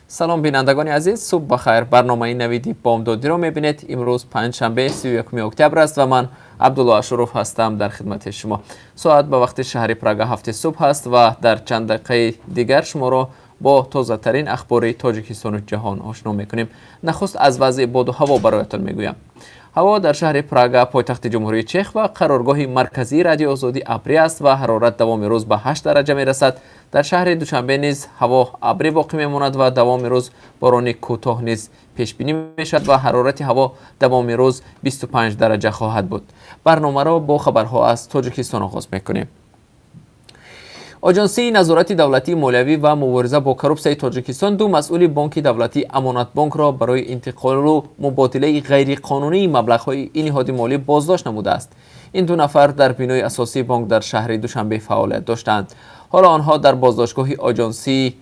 سلام بینندگان عزیز، صبح بخیر. برنامه نویدی بامدادی را میبینید. امروز پنجشنبه 31 اکتبر است و من عبدالله اشرف هستم در خدمت شما. ساعت به وقت شهر پراگ 7 صبح است و در چند دقیقه دیگر شما را با تازه ترین اخبار تاجیکستان و جهان آشنا میکنیم. نخست از وضع باد و هوا برایتان میگویم. هوا در شهر پراگ پایتخت جمهوری چک و قرارگاه مرکزی رادیو آزادی ابری است و حرارت دوام روز به 8 درجه میرسد. در شهر دوشنبه نیز هوا ابری باقی میماند و دوام روز باران کوتاه نیز پیش بینی میشد و حرارت هوا دوام روز 25 درجه خواهد بود. برنامه را با خبرها از تاجیکستان آغاز میکنیم. آژانسی نظارت دولتی مالیوی و مبارزه با کروپسیون تاجیکستان دو مسئول بانک دولتی امانت بانک را برای انتقال و مبادله غیر قانونی مبلغ‌های این نهاد مالی بازداشت نموده است. این دو نفر در بینای اساسی بانک در شهر دوشنبه فعالیت داشتند. حالا آنها در بازداشتگاه آژانسی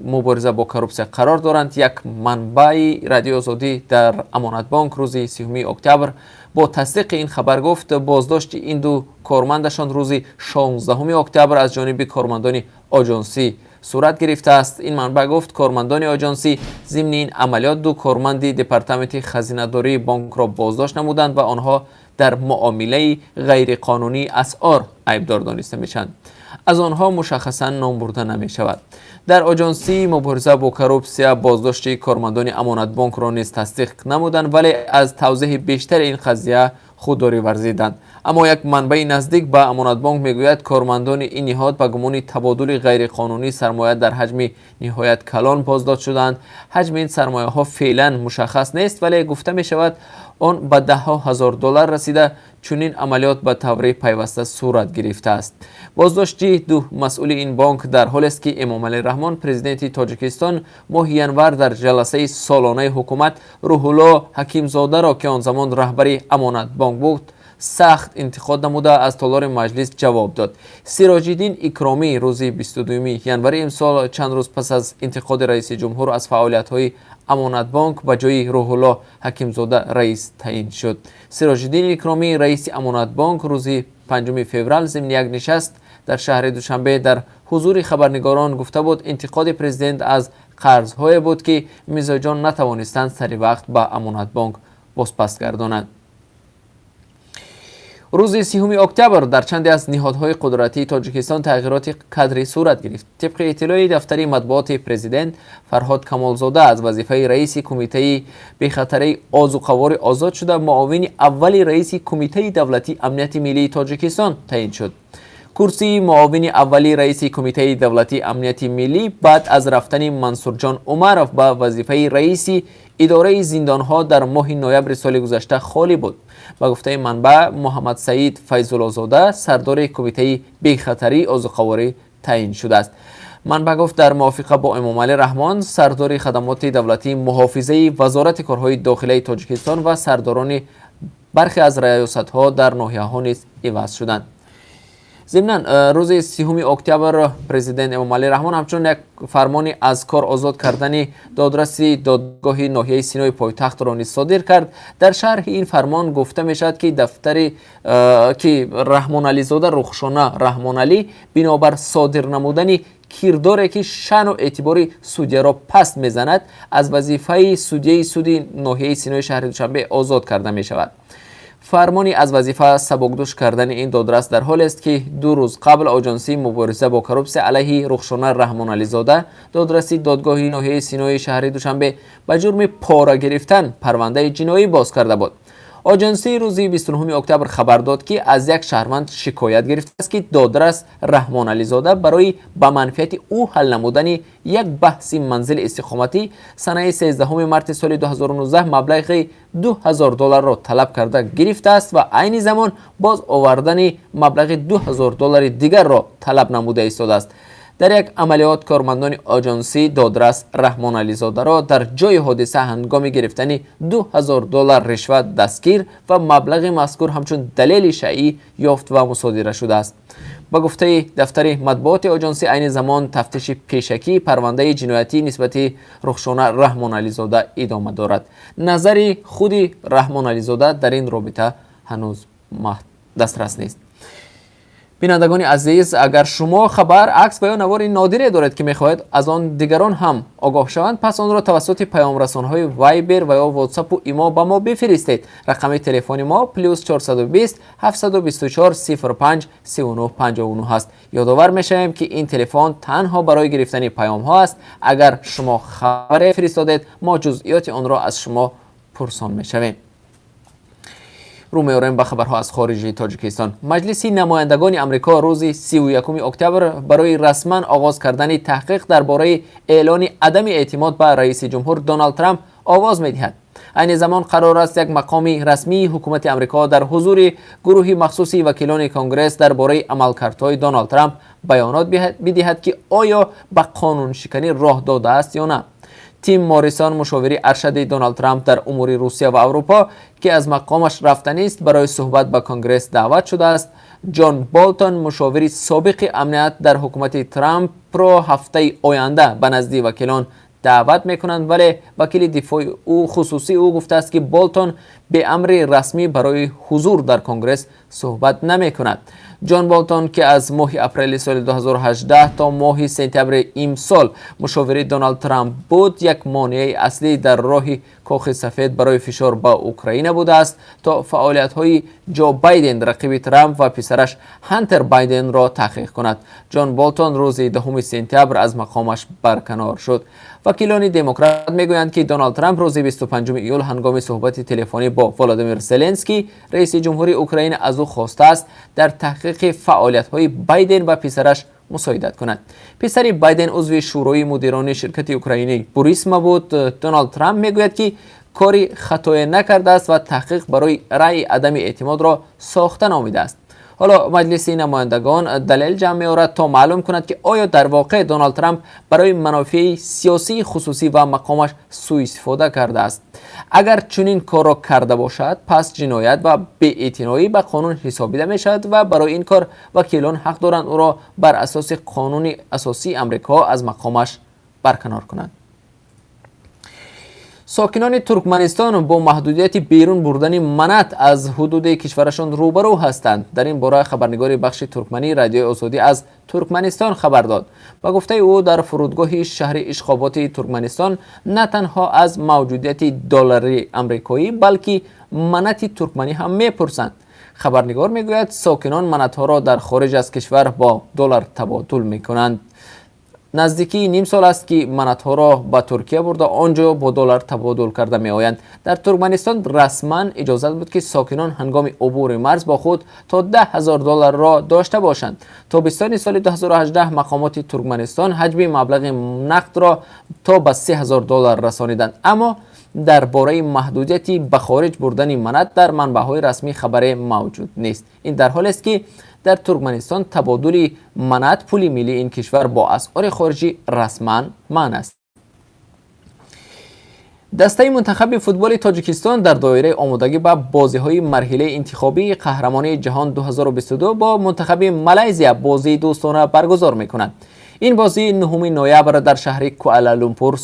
مبارزه با کروپسیون قرار دارند. یک منبع رادیو آزادی در امانت بانک روز 30 اکتبر با تصدیق این خبر گفت بازداشت این دو کارمندشان روز 16 اکتبر از جانب کارمندان آژانسی صورت گرفته است. این منبع گفت کارمندان آژانسی ضمن این عملیات دو کارمند دپارتمنت خزینه‌داری بانک را بازداشت نمودند و آنها در معامله غیر قانونی اسعار عیبدار دانسته میشند. از آنها مشخصا نام برده نمی شود. در آژانسی مبارزه با کروپسیون بازداشت کارمندان امانت بانک را نیز تصدیق نمودند، ولی از توضیح بیشتر این قضیه خودداری ورزیدند. اما یک منبع نزدیک به امانت بانک میگوید کارمندان این نهاد به گمان تبادل غیر قانونی سرمایه در حجم نهایت کلان بازداشت شدند. حجم این سرمایه ها فعلا مشخص نیست، ولی گفته می شود آن به $10,000 رسیده. چنین عملیات به طور پیوسته صورت گرفته است. بازداشت دو مسئول این بانک در حالی است که امام علی رحمان پرزیدنت تاجیکستان ماه ینور در جلسه سالانه حکومت روح الله حکیم زاده را که آن زمان رهبر امانت بانک بود سخت انتقاد نموده از تالار مجلس جواب داد. سراج الدین اکرامی روز 22 ینور امسال چند روز پس از انتقاد رئیس جمهور از فعالیت‌های امانت بانک به جای روح الله حکیم زاده رئیس تعیین شد. سراج الدین اکرامی رئیس امانت بانک روز 5 فوریه ضمن یک نشست در شهر دوشنبه در حضور خبرنگاران گفته بود انتقاد پرزیدنت از قرض‌های بود که مزاجان نتوانستند سری وقت به امانت بانک بازپس گردانند. روز 30 اکتبر در چندی از نهادهای قدرتی تاجیکستان تغییرات کادری صورت گرفت. طبق اطلاع دفتر مطبوعات پرزیدنت فرهاد کمالزاده از وظیفه رئیس کمیته بخطر آذوقوار آزاد شده معاون اول رئیس کمیته دولتی امنیت ملی تاجیکستان تعیین شد. کرسی معاون اولی رئیس کمیته دولتی امنیت ملی بعد از رفتن منصور جان عمرов به وظیفه رئیس اداره زندانها در ماه نوامبر سال گذشته خالی بود. با گفته منبع محمد سعید فیض‌الله زاده سردار کمیته بی‌خطری آذوقواری تعیین شده است. منبع گفت در موافقت با امام علی رحمان سردار خدمات دولتی محافظه وزارت کارهای داخلی تاجیکستان و سرداران برخی از ریاست‌ها در ناحیه‌ها نیز عوض شدند. ضمناً روز 30 اکتبر پرزیدنت امام علی رحمان همچنین یک فرمان از کار آزاد کردن دادرس دادگاه ناحیه سینای پایتخت را نیز صادر کرد. در شرح این فرمان گفته می شود که دفتر که رحمان علی زاده رخشانه رحمان علی بنابر صادر نمودن کرداری که شأن و اعتبار سودیه را پست میزند از وظیفه سودیه سود ناحیه سینای شهر دوشنبه آزاد کرده می شود. فرمانی از وظیفه سبکدوش کردن این دادرس در حالی است که 2 روز قبل آژانسی مبارزه با کروپسیون علیه رخشانه رحمان علی زاده دادرس دادگاه ناحیه سینای شهر دوشنبه به جرم پاره گرفتن پرونده جنایی باز کرده بود. آژانسی روز 29 اکتبر خبر داد که از یک شهروند شکایت گرفته است که دادرس رحمان علی زاده برای به منفعت او حل نمودن یک بحث منزل استقامتی سنه 13 مارس سال 2019 مبلغ $2,000 را طلب کرده گرفته است و عین زمان باز آوردن مبلغ $2,000 دیگر را طلب نموده ایستاده است. در یک عملیات کارمندان آژانسی دادرس رحمان علی زاده را در جای حادثه هنگام گرفتن $2,000 رشوت دستگیر و مبلغ مذکور همچون دلیل شرعی یافت و مصادره شده است. با گفته دفتر مطبوعات آژانسی عین زمان تفتیش پیشکی پرونده جنایتی نسبت رخشانه رحمان علی زاده ادامه دارد. نظر خود رحمان علی زاده در این رابطه هنوز دسترس نیست. بینندگان عزیز، اگر شما خبر، عکس و یا نوار نادره دارید که میخواهید از آن دیگران هم آگاه شوند، پس آن را توسط پیام رسان‌های وایبر و یا واتساپ و ایما به ما بفرستید. رقم تلفن ما +420 724 05 3959 است. یادآور میشویم که این تلفن تنها برای گرفتن پیام ها است. اگر شما خبر فرستادید، ما جزئیات آن را از شما پرسان میشویم. رو می‌آوریم به خبرها از خارج تاجیکستان. مجلس نمایندگان آمریکا روز 31 اکتبر برای رسما آغاز کردن تحقیق درباره اعلان عدم اعتماد به رئیس جمهور دونالد ترامپ آواز می‌دهد. این زمان قرار است یک مقام رسمی حکومت آمریکا در حضور گروه مخصوصی وکیلان کنگره درباره عملکردهای دونالد ترامپ بیانات بدهد که آیا به قانون شکنی راه داده است یا نه. تیم موریسون، مشاور ارشد دونالد ترامپ در امور روسیه و اروپا که از مقامش رفتنی است، برای صحبت با کنگره دعوت شده است. جان بولتون، مشاور سابق امنیت در حکومت ترامپ، را هفته آینده به نزد وکیلان دعوت میکنند، ولی وکیل دفاع او خصوصی او گفته است که بولتون به امر رسمی برای حضور در کنگره صحبت نمی کند. جان بولتون که از ماه اپریل سال 2018 تا ماه سپتامبر امسال مشاور دونالد ترامپ بود، یک مانع اصلی در راه کاخ سفید برای فشار به اوکراین بوده است تا فعالیت‌های جو بایدن رقیب ترامپ و پسرش هانتر بایدن را تحقیق کند. جان بولتون روز 10 سپتامبر از مقامش برکنار شد. وکیلان دموکرات میگویند که دونالد ترامپ روز 25 ایول هنگام صحبت تلفنی با ولادیمیر زلنسکی رئیس جمهوری اوکراین از او خواسته است در تحقیق فعالیت‌های بایدن و پسرش مساعدت کند. پسر بایدن عضو شورای مدیران شرکت اوکراینی بوریسما بود. دونالد ترامپ میگوید که کاری خطایی نکرده است و تحقیق برای رأی عدم اعتماد را ساخته نامیده است. حالا مجلس نمایندگان دلیل جمع می‌آورد تا معلوم کند که آیا در واقع دونالد ترامپ برای منافع سیاسی خصوصی و مقامش سوء استفاده کرده است. اگر چنین کار را کرده باشد، پس جنایت و بی‌اعتنایی به قانون حسابیده می‌شود و برای این کار وکیلان حق دارند او را بر اساس قانون اساسی آمریکا از مقامش برکنار کنند. ساکنان ترکمنستان با محدودیت بیرون بردن منت از حدود کشورشان روبرو هستند. در این باره خبرنگار بخش ترکمنی رادیو آزادی از ترکمنستان خبر داد. با گفته او در فرودگاه شهر اشخابات ترکمنستان نه تنها از موجودیت دلار آمریکایی بلکه منت ترکمنی هم میپرسند. خبرنگار میگوید ساکنان منتها را در خارج از کشور با دلار تبادل میکنند. نزدیکی نیم سال است که منتها را به ترکیه برده آنجا با دلار تبادل کرده می آیند. در ترکمنستان رسما اجازه بود که ساکنان هنگام عبور مرز با خود تا 10,000 دلار را داشته باشند. تابستان سال 2018 مقامات ترکمنستان حجم مبلغ نقد را تا به 3,000 دلار رسانیدند، اما درباره محدودیت به خارج بردن منت در منبع‌های رسمی خبری موجود نیست. این در حالی است که در ترکمنستان تبادل منت پول ملی این کشور با اسعار خارجی رسما منع است. دسته منتخب فوتبال تاجیکستان در دایره آمادگی به بازی‌های مرحله انتخابی قهرمانی جهان 2022 با منتخب مالزیا بازی دوستانه برگزار می‌کنند. این بازی 9 نوامبر در شهر کوالالامپور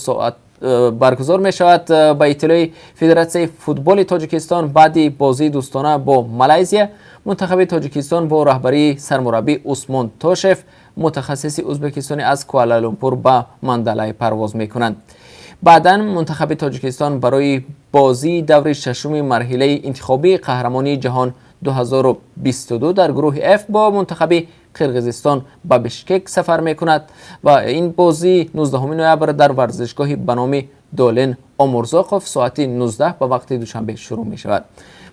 برگزار می شود. با اطلاع فدراسیون فوتبال تاجیکستان، بعد بازی دوستانه با مالزیا، منتخب تاجیکستان با رهبری سرمربی عثمان تاشف متخصص ازبکستانی از کوالالامپور به ماندالای پرواز می کنند. بعدا منتخب تاجیکستان برای بازی دور ششم مرحله انتخابی قهرمانی جهان 2022 در گروه F با منتخب قرقیزستان به بشکک سفر می کند و این بازی 19 نوامبر در ورزشگاه به نام دولن آمورزاقوف ساعت 19 به وقت دوشنبه شروع می شود.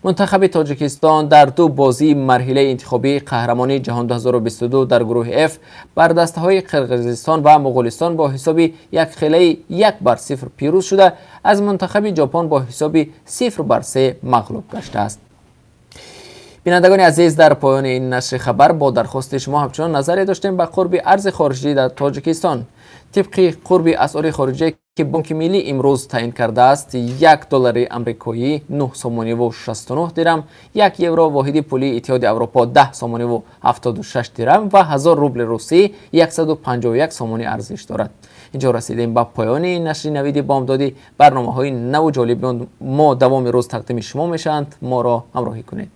منتخب تاجیکستان در دو بازی مرحله انتخابی قهرمانی جهان 2022 در گروه F بر دسته‌های قرقیزستان و مغولستان با حساب 1-0 پیروز شده از منتخب ژاپن با حساب 0-3 مغلوب گشته است. بینندگان عزیز، در پایان این نشر خبر با درخواست شما همچنان نظری داشتیم به قرب ارز خارجی در تاجیکستان. طبق قرب اسعار خارجی که بانک ملی امروز تعیین کرده است، $1 آمریکایی 9 سومانی و 69 درم، 1 یورو واحد پولی اتحاد اروپا 10 سومانی و 76 درم و 1000 روبل روسی 151 سومانی ارزش دارد. اینجا رسیدیم به پایان نشر نوید بامدادی. برنامه‌های نو و جالب ما دوام روز تقدیم شما میشند. ما را همراهی کنید.